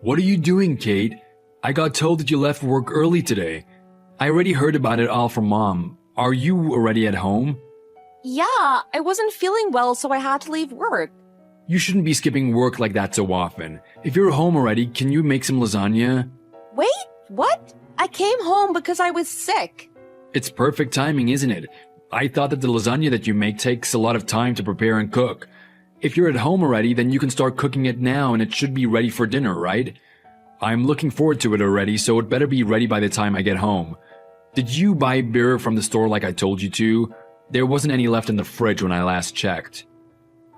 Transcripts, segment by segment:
What are you doing, Kate? I got told that you left work early today. I already heard about it all from Mom. Are you already at home? Yeah, I wasn't feeling well, so I had to leave work. You shouldn't be skipping work like that so often. If you're home already, can you make some lasagna? Wait, what? I came home because I was sick. It's perfect timing, isn't it? I thought that the lasagna that you make takes a lot of time to prepare and cook. If you're at home already, then you can start cooking it now and it should be ready for dinner, right? I'm looking forward to it already, so it better be ready by the time I get home. Did you buy beer from the store like I told you to? There wasn't any left in the fridge when I last checked.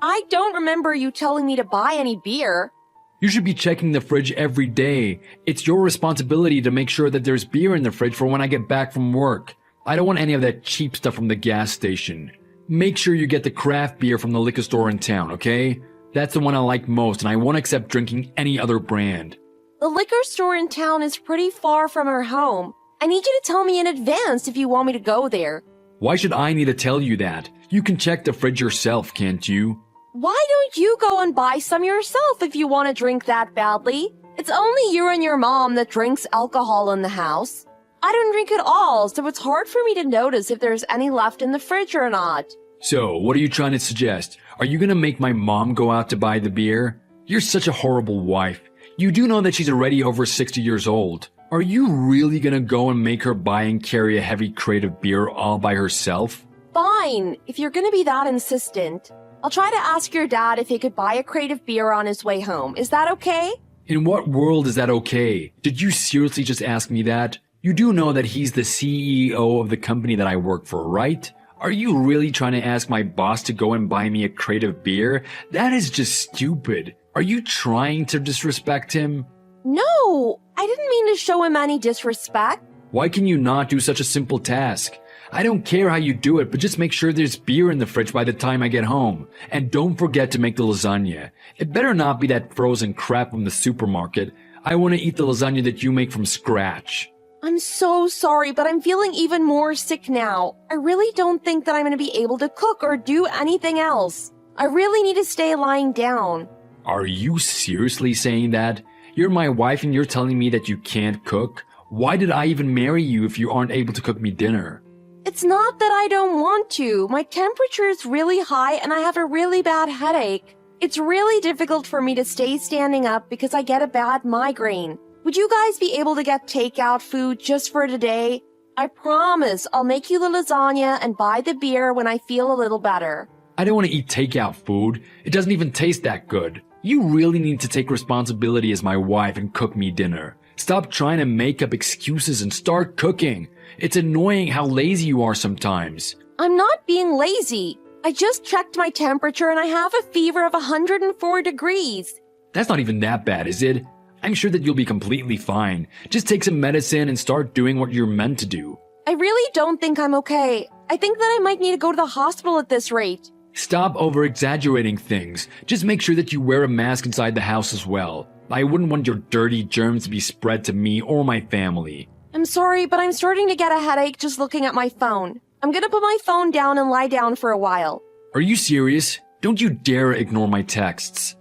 I don't remember you telling me to buy any beer. You should be checking the fridge every day. It's your responsibility to make sure that there's beer in the fridge for when I get back from work. I don't want any of that cheap stuff from the gas station. Make sure you get the craft beer from the liquor store in town, okay? That's the one I like most, and I won't accept drinking any other brand. The liquor store in town is pretty far from our home. I need you to tell me in advance if you want me to go there. Why should I need to tell you that? You can check the fridge yourself, can't you? Why don't you go and buy some yourself if you want to drink that badly? It's only you and your mom that drinks alcohol in the house. I don't drink at all, so it's hard for me to notice if there's any left in the fridge or not. So, what are you trying to suggest? Are you gonna make my mom go out to buy the beer? You're such a horrible wife. You do know that she's already over 60 years old. Are you really gonna go and make her buy and carry a heavy crate of beer all by herself? Fine, if you're gonna be that insistent. I'll try to ask your dad if he could buy a crate of beer on his way home. Is that okay? In what world is that okay? Did you seriously just ask me that? You do know that he's the CEO of the company that I work for, right? Are you really trying to ask my boss to go and buy me a crate of beer? That is just stupid. Are you trying to disrespect him? No, I didn't mean to show him any disrespect. Why can you not do such a simple task? I don't care how you do it, but just make sure there's beer in the fridge by the time I get home. And don't forget to make the lasagna. It better not be that frozen crap from the supermarket. I want to eat the lasagna that you make from scratch. I'm so sorry, but I'm feeling even more sick now. I really don't think that I'm going to be able to cook or do anything else. I really need to stay lying down. Are you seriously saying that? You're my wife and you're telling me that you can't cook? Why did I even marry you if you aren't able to cook me dinner? It's not that I don't want to. My temperature is really high and I have a really bad headache. It's really difficult for me to stay standing up because I get a bad migraine. Would you guys be able to get takeout food just for today? I promise I'll make you the lasagna and buy the beer when I feel a little better. I don't want to eat takeout food. It doesn't even taste that good. You really need to take responsibility as my wife and cook me dinner. Stop trying to make up excuses and start cooking. It's annoying how lazy you are sometimes. I'm not being lazy. I just checked my temperature and I have a fever of 104 degrees. That's not even that bad, is it? I'm sure that you'll be completely fine. Just take some medicine and start doing what you're meant to do. I really don't think I'm okay. I think that I might need to go to the hospital at this rate. Stop over-exaggerating things. Just make sure that you wear a mask inside the house as well. I wouldn't want your dirty germs to be spread to me or my family. I'm sorry, but I'm starting to get a headache just looking at my phone. I'm gonna put my phone down and lie down for a while. Are you serious? Don't you dare ignore my texts.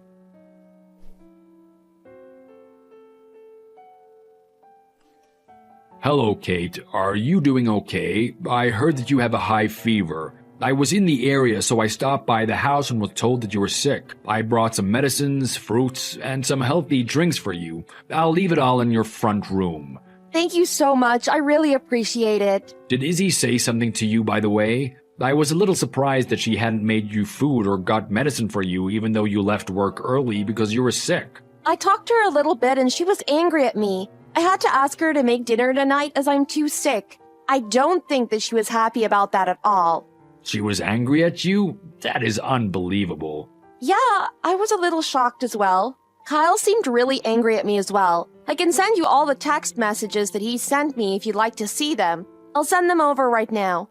Hello, Kate. Are you doing okay? I heard that you have a high fever. I was in the area, so I stopped by the house and was told that you were sick. I brought some medicines, fruits, and some healthy drinks for you. I'll leave it all in your front room. Thank you so much. I really appreciate it. Did Izzy say something to you, by the way? I was a little surprised that she hadn't made you food or got medicine for you even though you left work early because you were sick. I talked to her a little bit and she was angry at me. I had to ask her to make dinner tonight as I'm too sick. I don't think that she was happy about that at all. She was angry at you? That is unbelievable. Yeah, I was a little shocked as well. Kyle seemed really angry at me as well. I can send you all the text messages that he sent me if you'd like to see them. I'll send them over right now.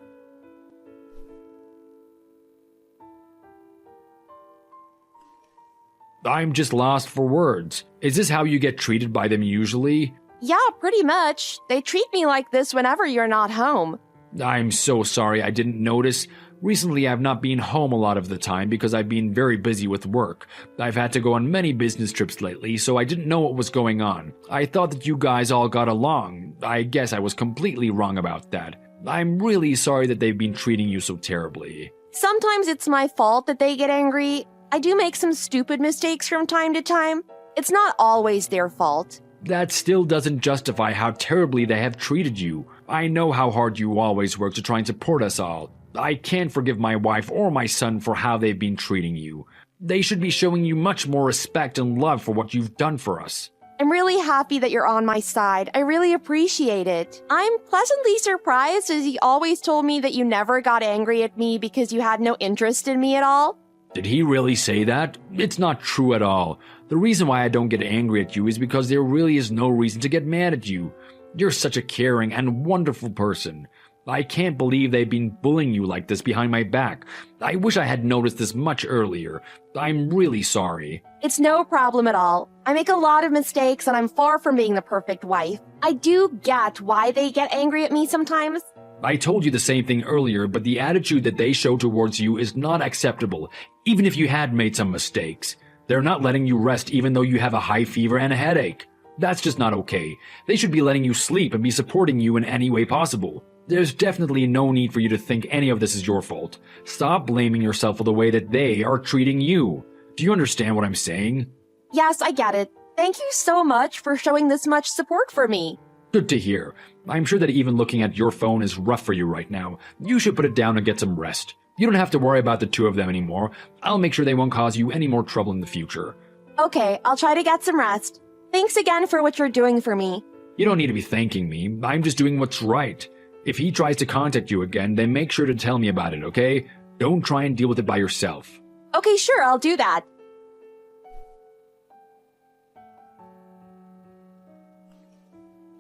I'm just lost for words. Is this how you get treated by them usually? Yeah, pretty much. They treat me like this whenever you're not home. I'm so sorry I didn't notice. Recently, I've not been home a lot of the time because I've been very busy with work. I've had to go on many business trips lately, so I didn't know what was going on. I thought that you guys all got along. I guess I was completely wrong about that. I'm really sorry that they've been treating you so terribly. Sometimes it's my fault that they get angry. I do make some stupid mistakes from time to time. It's not always their fault. That still doesn't justify how terribly they have treated you. I know how hard you always work to try and support us all. I can't forgive my wife or my son for how they've been treating you. They should be showing you much more respect and love for what you've done for us. I'm really happy that you're on my side. I really appreciate it. I'm pleasantly surprised as you always told me that you never got angry at me because you had no interest in me at all. Did he really say that? It's not true at all. The reason why I don't get angry at you is because there really is no reason to get mad at you. You're such a caring and wonderful person. I can't believe they've been bullying you like this behind my back. I wish I had noticed this much earlier. I'm really sorry. It's no problem at all. I make a lot of mistakes and I'm far from being the perfect wife. I do get why they get angry at me sometimes. I told you the same thing earlier, but the attitude that they show towards you is not acceptable, even if you had made some mistakes. They're not letting you rest even though you have a high fever and a headache. That's just not okay. They should be letting you sleep and be supporting you in any way possible. There's definitely no need for you to think any of this is your fault. Stop blaming yourself for the way that they are treating you. Do you understand what I'm saying? Yes, I get it. Thank you so much for showing this much support for me. Good to hear. I'm sure that even looking at your phone is rough for you right now. You should put it down and get some rest. You don't have to worry about the two of them anymore. I'll make sure they won't cause you any more trouble in the future. Okay, I'll try to get some rest. Thanks again for what you're doing for me. You don't need to be thanking me. I'm just doing what's right. If he tries to contact you again, then make sure to tell me about it, okay? Don't try and deal with it by yourself. Okay, sure, I'll do that.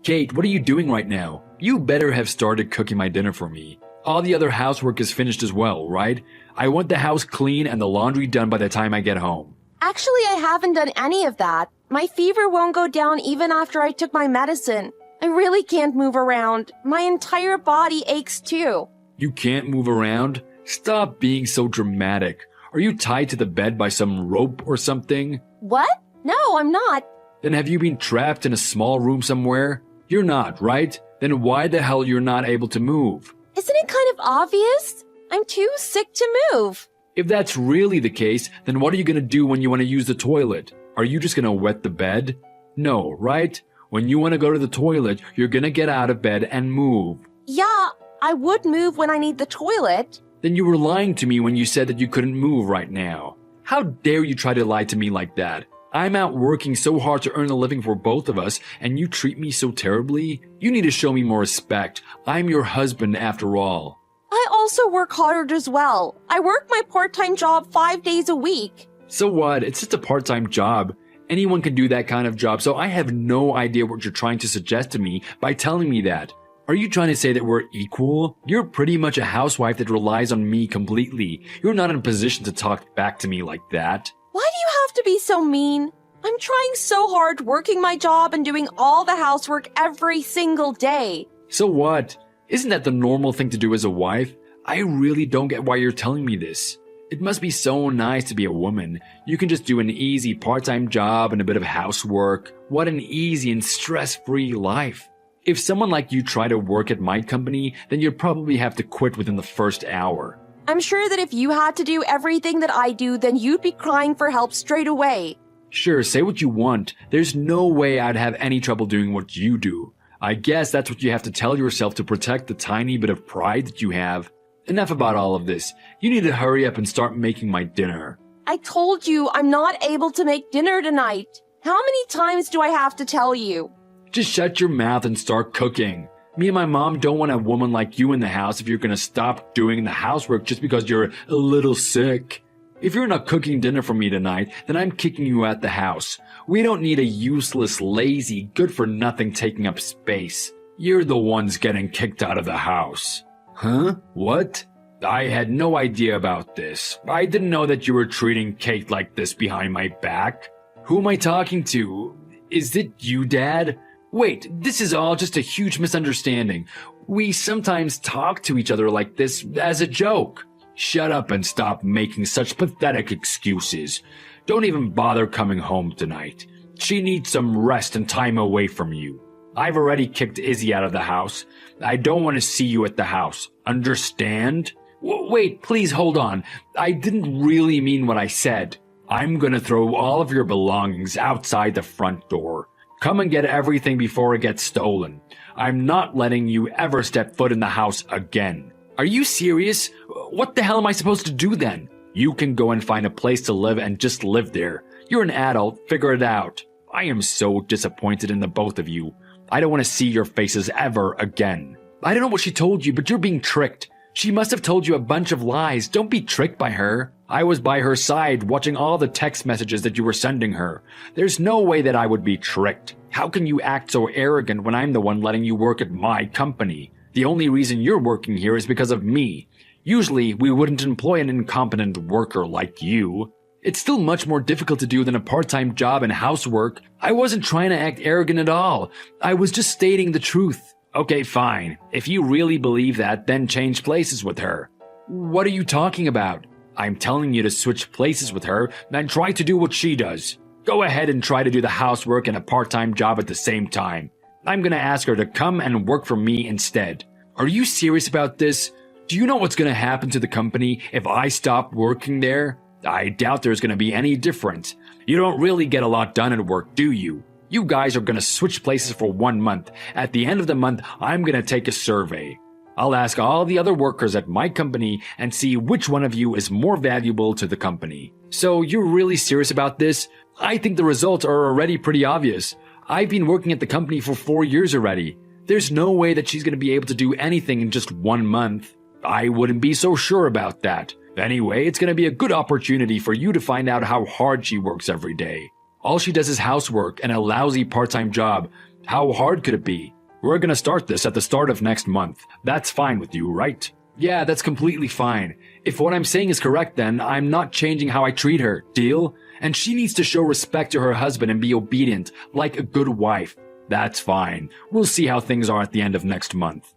Kate, what are you doing right now? You better have started cooking my dinner for me. All the other housework is finished as well, right? I want the house clean and the laundry done by the time I get home. Actually, I haven't done any of that. My fever won't go down even after I took my medicine. I really can't move around. My entire body aches too. You can't move around? Stop being so dramatic. Are you tied to the bed by some rope or something? What? No, I'm not. Then have you been trapped in a small room somewhere? You're not, right? Then why the hell you're not able to move? Isn't it kind of obvious? I'm too sick to move. If that's really the case, then what are you gonna do when you want to use the toilet? Are you just gonna wet the bed? No, right? When you want to go to the toilet, you're gonna get out of bed and move. Yeah, I would move when I need the toilet. Then you were lying to me when you said that you couldn't move right now. How dare you try to lie to me like that? I'm out working so hard to earn a living for both of us, and you treat me so terribly? You need to show me more respect. I'm your husband after all. I also work hard as well. I work my part-time job 5 days a week. So what? It's just a part-time job. Anyone can do that kind of job, so I have no idea what you're trying to suggest to me by telling me that. Are you trying to say that we're equal? You're pretty much a housewife that relies on me completely. You're not in a position to talk back to me like that. Why do you have to be so mean? I'm trying so hard working my job and doing all the housework every single day. So what? Isn't that the normal thing to do as a wife? I really don't get why you're telling me this. It must be so nice to be a woman. You can just do an easy part-time job and a bit of housework. What an easy and stress-free life. If someone like you tried to work at my company, then you'd probably have to quit within the first hour. I'm sure that if you had to do everything that I do, then you'd be crying for help straight away. Sure, say what you want. There's no way I'd have any trouble doing what you do. I guess that's what you have to tell yourself to protect the tiny bit of pride that you have. Enough about all of this. You need to hurry up and start making my dinner. I told you I'm not able to make dinner tonight. How many times do I have to tell you? Just shut your mouth and start cooking. Me and my mom don't want a woman like you in the house if you're gonna stop doing the housework just because you're a little sick. If you're not cooking dinner for me tonight, then I'm kicking you out the house. We don't need a useless, lazy, good-for-nothing taking up space. You're the ones getting kicked out of the house. Huh? What? I had no idea about this. I didn't know that you were treating Kate like this behind my back. Who am I talking to? Is it you, Dad? Wait, this is all just a huge misunderstanding. We sometimes talk to each other like this as a joke. Shut up and stop making such pathetic excuses. Don't even bother coming home tonight. She needs some rest and time away from you. I've already kicked Izzy out of the house. I don't want to see you at the house. Understand? Wait, please hold on. I didn't really mean what I said. I'm gonna throw all of your belongings outside the front door. Come and get everything before it gets stolen. I'm not letting you ever step foot in the house again. Are you serious? What the hell am I supposed to do then? You can go and find a place to live and just live there. You're an adult, figure it out. I am so disappointed in the both of you. I don't want to see your faces ever again. I don't know what she told you, but you're being tricked. She must have told you a bunch of lies. Don't be tricked by her. I was by her side watching all the text messages that you were sending her. There's no way that I would be tricked. How can you act so arrogant when I'm the one letting you work at my company? The only reason you're working here is because of me. Usually, we wouldn't employ an incompetent worker like you. It's still much more difficult to do than a part-time job and housework. I wasn't trying to act arrogant at all. I was just stating the truth. Okay, fine. If you really believe that, then change places with her. What are you talking about? I'm telling you to switch places with her and try to do what she does. Go ahead and try to do the housework and a part-time job at the same time. I'm gonna ask her to come and work for me instead. Are you serious about this? Do you know what's gonna happen to the company if I stop working there? I doubt there's gonna be any difference. You don't really get a lot done at work, do you? You guys are gonna switch places for 1 month. At the end of the month, I'm gonna take a survey. I'll ask all the other workers at my company and see which one of you is more valuable to the company. So you're really serious about this? I think the results are already pretty obvious. I've been working at the company for 4 years already. There's no way that she's gonna be able to do anything in just 1 month. I wouldn't be so sure about that. Anyway, it's gonna be a good opportunity for you to find out how hard she works every day. All she does is housework and a lousy part-time job. How hard could it be? We're gonna start this at the start of next month. That's fine with you, right? Yeah, that's completely fine. If what I'm saying is correct, then I'm not changing how I treat her. Deal? And she needs to show respect to her husband and be obedient, like a good wife. That's fine. We'll see how things are at the end of next month.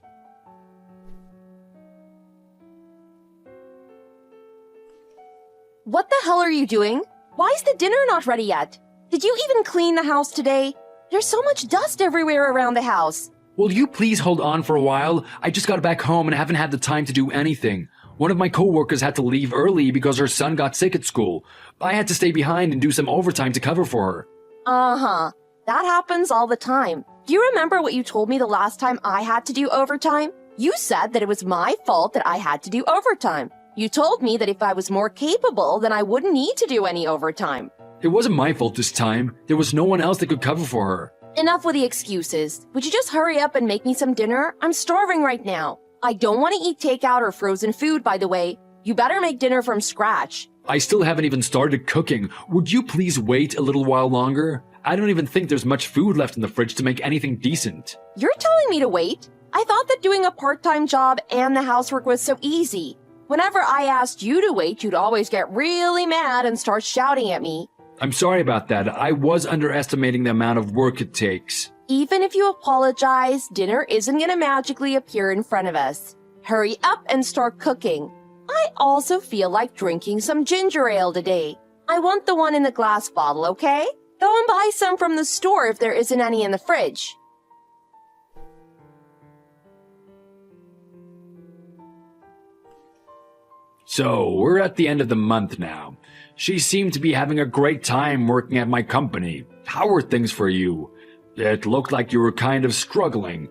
What the hell are you doing? Why is the dinner not ready yet? Did you even clean the house today? There's so much dust everywhere around the house. Will you please hold on for a while? I just got back home and haven't had the time to do anything. One of my coworkers had to leave early because her son got sick at school. I had to stay behind and do some overtime to cover for her. Uh-huh. That happens all the time. Do you remember what you told me the last time I had to do overtime? You said that it was my fault that I had to do overtime. You told me that if I was more capable, then I wouldn't need to do any overtime. It wasn't my fault this time. There was no one else that could cover for her. Enough with the excuses. Would you just hurry up and make me some dinner? I'm starving right now. I don't want to eat takeout or frozen food, by the way. You better make dinner from scratch. I still haven't even started cooking. Would you please wait a little while longer? I don't even think there's much food left in the fridge to make anything decent. You're telling me to wait? I thought that doing a part-time job and the housework was so easy. Whenever I asked you to wait, you'd always get really mad and start shouting at me. I'm sorry about that. I was underestimating the amount of work it takes. Even if you apologize, dinner isn't going to magically appear in front of us. Hurry up and start cooking. I also feel like drinking some ginger ale today. I want the one in the glass bottle, okay? Go and buy some from the store if there isn't any in the fridge. So, we're at the end of the month now. She seemed to be having a great time working at my company. How were things for you? It looked like you were kind of struggling.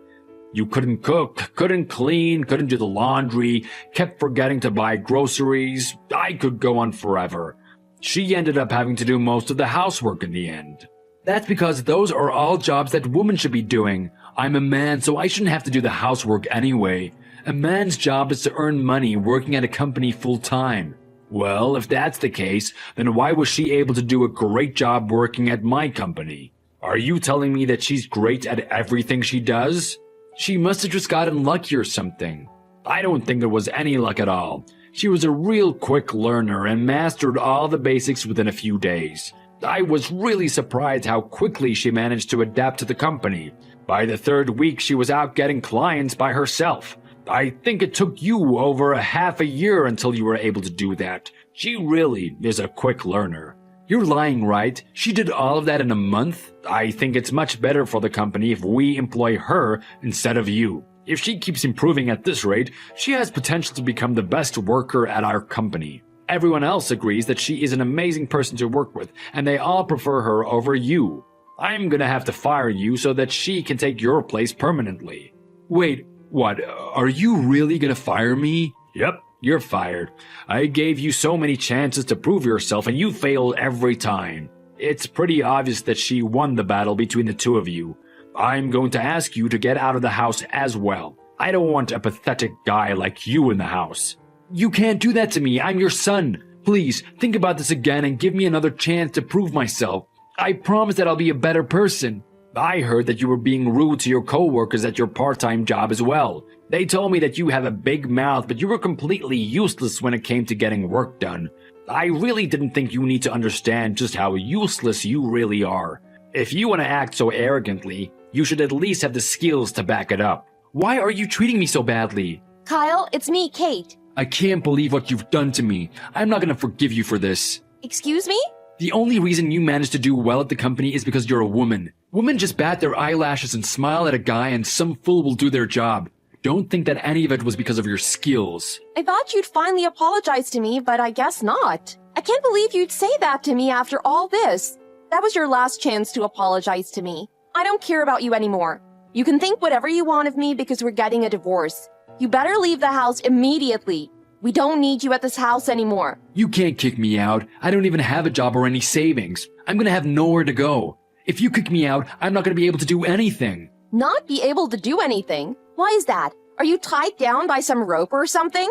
You couldn't cook, couldn't clean, couldn't do the laundry, kept forgetting to buy groceries. I could go on forever. She ended up having to do most of the housework in the end. That's because those are all jobs that women should be doing. I'm a man, so I shouldn't have to do the housework anyway. A man's job is to earn money working at a company full-time. Well, if that's the case, then why was she able to do a great job working at my company? Are you telling me that she's great at everything she does? She must have just gotten lucky or something. I don't think there was any luck at all. She was a real quick learner and mastered all the basics within a few days. I was really surprised how quickly she managed to adapt to the company. By the third week, she was out getting clients by herself. I think it took you over a half a year until you were able to do that. She really is a quick learner. You're lying, right? She did all of that in a month? I think it's much better for the company if we employ her instead of you. If she keeps improving at this rate, she has potential to become the best worker at our company. Everyone else agrees that she is an amazing person to work with, and they all prefer her over you. I'm gonna have to fire you so that she can take your place permanently. Wait, what? Are you really gonna fire me? Yep, you're fired. I gave you so many chances to prove yourself and you failed every time. It's pretty obvious that she won the battle between the two of you. I'm going to ask you to get out of the house as well. I don't want a pathetic guy like you in the house. You can't do that to me. I'm your son. Please, think about this again and give me another chance to prove myself. I promise that I'll be a better person. I heard that you were being rude to your coworkers at your part-time job as well. They told me that you have a big mouth, but you were completely useless when it came to getting work done. I really didn't think you need to understand just how useless you really are. If you want to act so arrogantly, you should at least have the skills to back it up. Why are you treating me so badly? Kyle, it's me, Kate. I can't believe what you've done to me. I'm not going to forgive you for this. Excuse me? The only reason you managed to do well at the company is because you're a woman. Women just bat their eyelashes and smile at a guy and some fool will do their job. Don't think that any of it was because of your skills. I thought you'd finally apologize to me, but I guess not. I can't believe you'd say that to me after all this. That was your last chance to apologize to me. I don't care about you anymore. You can think whatever you want of me because we're getting a divorce. You better leave the house immediately. We don't need you at this house anymore. You can't kick me out. I don't even have a job or any savings. I'm gonna have nowhere to go. If you kick me out, I'm not gonna be able to do anything. Not be able to do anything? Why is that? Are you tied down by some rope or something?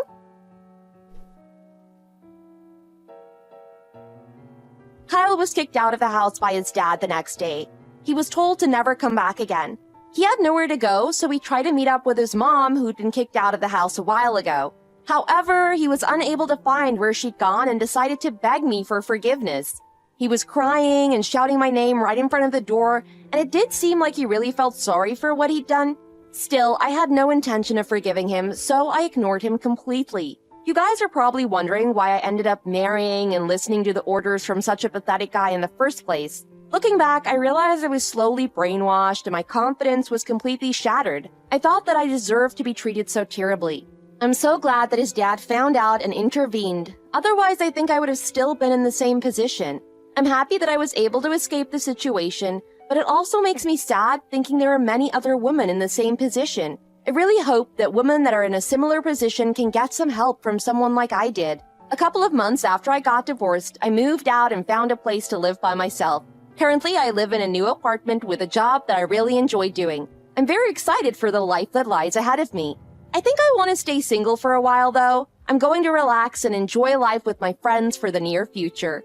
Kyle was kicked out of the house by his dad the next day. He was told to never come back again. He had nowhere to go, so he tried to meet up with his mom, who'd been kicked out of the house a while ago. However, he was unable to find where she'd gone and decided to beg me for forgiveness. He was crying and shouting my name right in front of the door, and it did seem like he really felt sorry for what he'd done. Still, I had no intention of forgiving him, so I ignored him completely. You guys are probably wondering why I ended up marrying and listening to the orders from such a pathetic guy in the first place. Looking back, I realized I was slowly brainwashed and my confidence was completely shattered. I thought that I deserved to be treated so terribly. I'm so glad that his dad found out and intervened. Otherwise, I think I would have still been in the same position. I'm happy that I was able to escape the situation, but it also makes me sad thinking there are many other women in the same position. I really hope that women that are in a similar position can get some help from someone like I did. A couple of months after I got divorced, I moved out and found a place to live by myself. Currently, I live in a new apartment with a job that I really enjoy doing. I'm very excited for the life that lies ahead of me. I think I want to stay single for a while, though. I'm going to relax and enjoy life with my friends for the near future.